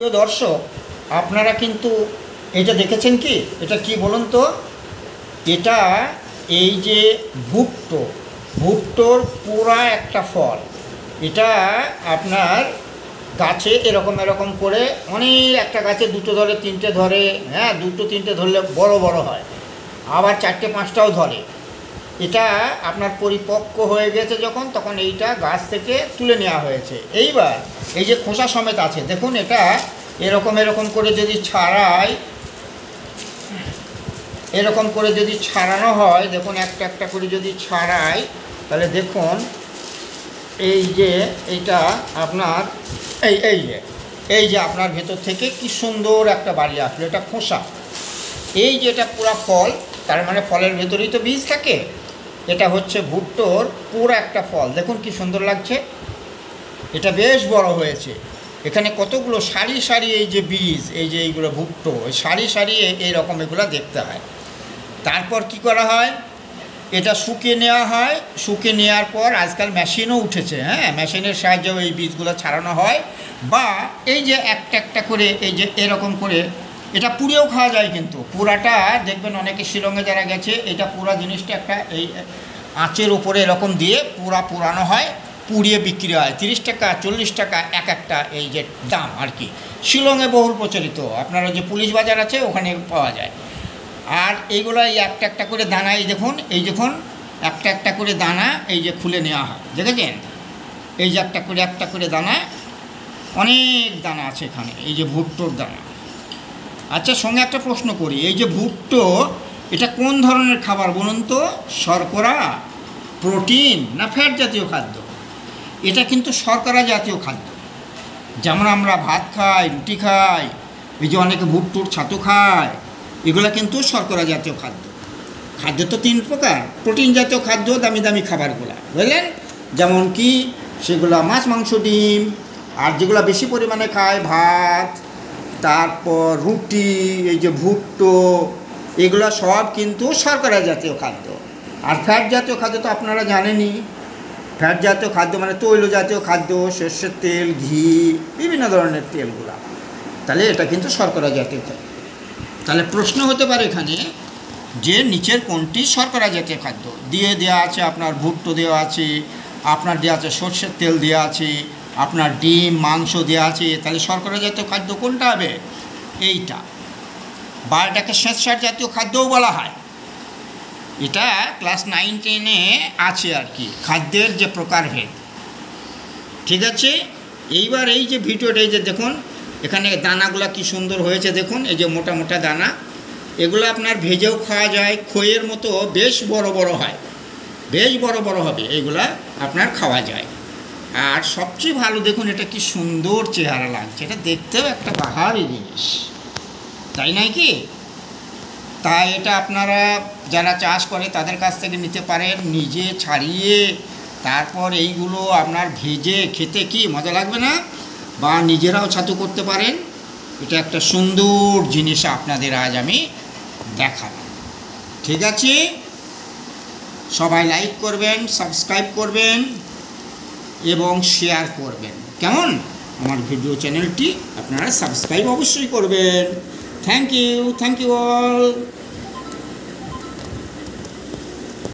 প্রিয় দর্শক, আপনারা কিন্তু এটা দেখেছেন কি? এটা কি বলুন তো? এটা এই যে ভুট্টোর পুরা একটা ফল। এটা আপনার গাছে এরকম এরকম করে অনেক, একটা গাছে দুটো ধরে, তিনটে ধরে, হ্যাঁ, দুটো তিনটে ধরলে বড় বড় হয়, আবার চারটে পাঁচটাও ধরে। এটা আপনার পরিপক্ক হয়ে গেছে যখন, তখন এইটা গাছ থেকে তুলে নেওয়া হয়েছে। এইবার এই যে খোসা সমেত আছে দেখুন, এটা এরকম এরকম করে যদি এরকম করে যদি ছাড়ানো হয়, দেখুন একটা একটা করে যদি ছাড়াই, তাহলে দেখুন এই যে এইটা আপনার এই যে আপনার ভেতর থেকে কি সুন্দর একটা বাড়ি আসলো। এটা খোসা, এই যে এটা পুরা ফল, তার মানে ফলের ভেতরেই তো বীজ থাকে। এটা হচ্ছে ভুট্টোর পুরো একটা ফল, দেখুন কি সুন্দর লাগছে। এটা বেশ বড় হয়েছে। এখানে কতগুলো সারি সারি এই যে বীজ, এই যে এইগুলো ভুট্টো, ওই সারি সারি এইরকম এগুলো দেখতে হয়। তারপর কি করা হয়, এটা শুকিয়ে নেওয়া হয়। শুকিয়ে নেওয়ার পর আজকাল মেশিনও উঠেছে, হ্যাঁ, মেশিনের সাহায্যেও এই বীজগুলো ছাড়ানো হয়। বা এই যে একটা একটা করে এই যে এরকম করে এটা পুড়িয়েও খাওয়া যায়। কিন্তু পুরাটা দেখবেন অনেকে শিলংয়ে যারা গেছে, এটা পুরা জিনিসটা একটা এই আঁচের উপরে এরকম দিয়ে পুরানো হয়, পুড়িয়ে বিক্রি হয়। 30 টাকা 40 টাকা এক একটা এই যে দাম আর কি। শিলংয়ে বহুল প্রচলিত, আপনারা যে পুলিশ বাজার আছে ওখানে পাওয়া যায়। আর এইগুলো এই একটা একটা করে দানা, এই দেখুন একটা একটা করে দানা এই যে খুলে নেওয়া হয়, দেখেছেন? এই যে একটা করে দানা, অনেক দানা আছে এখানে, এই যে ভুট্টোর দানা। আচ্ছা, সঙ্গে একটা প্রশ্ন করি, এই যে ভুট্টো, এটা কোন ধরনের খাবার বলুন তো? শর্করা, প্রোটিন না ফ্যাট জাতীয় খাদ্য? এটা কিন্তু শর্করা জাতীয় খাদ্য। যেমন আমরা ভাত খাই, রুটি খাই, এই যে অনেকে ভুট্টোর ছাতু খায়, এগুলো কিন্তু শর্করা জাতীয় খাদ্য। খাদ্য তো 3 প্রকার। প্রোটিন জাতীয় খাদ্য দামি দামি খাবারগুলো, বুঝলেন? যেমন কি সেগুলো মাছ, মাংস, ডিম। আর যেগুলো বেশি পরিমাণে খায়, ভাত, তারপর রুটি, এই যে ভুট্টো, এগুলো সব কিন্তু শর্করা জাতীয় খাদ্য। আর ফ্যাট জাতীয় খাদ্য তো আপনারা জানেনই। ফ্যাট জাতীয় খাদ্য মানে তৈল জাতীয় খাদ্য, সর্ষের তেল, ঘি, বিভিন্ন ধরনের তেলগুলো। তাহলে এটা কিন্তু শর্করা জাতীয় খাদ্য। তাহলে প্রশ্ন হতে পারে এখানে যে নিচের কোনটি শর্করা জাতীয় খাদ্য? দেওয়া আছে আপনার ভুট্টো দেওয়া আছে, আপনার দেওয়া আছে সর্ষের তেল দেওয়া আছে, আপনার ডিম, মাংস দেওয়া আছে। তাহলে শর্করা জাতীয় খাদ্য কোনটা হবে? এইটা। বা এটাকে শ্বেতসার জাতীয় খাদ্যও বলা হয়। এটা ক্লাস 9-10-এ আছে আর কি, খাদ্যের যে প্রকারভেদ। ঠিক আছে, এইবার এই যে ভিডিওটা, এই যে দেখুন এখানে দানাগুলো কি সুন্দর হয়েছে, দেখুন এই যে মোটা মোটা দানা। এগুলো আপনার ভেজেও খাওয়া যায়, খইয়ের মতো বেশ বড় বড় হয়, বেশ বড় বড় হবে, এইগুলা আপনার খাওয়া যায়। আর সবচেয়ে ভালো দেখুন এটা কি সুন্দর চেহারা লাগছে, এটা দেখতেও একটা বাহারি জিনিস, তাই নয় কি? তাই এটা আপনারা যারা চাষ করে তাদের কাছ থেকে নিতে পারেন, নিজে ছাড়িয়ে তারপর এইগুলো আপনার ভেজে খেতে কি মজা লাগবে না? বা নিজেরাও ছাতু করতে পারেন। এটা একটা সুন্দর জিনিস আপনাদের আজ আমি দেখালাম। ঠিক আছে, সবাই লাইক করবেন, সাবস্ক্রাইব করবেন এবং শেয়ার করবেন। কেমন? আমার ভিডিও চ্যানেলটি আপনারা সাবস্ক্রাইব অবশ্যই করবেন। Thank you all.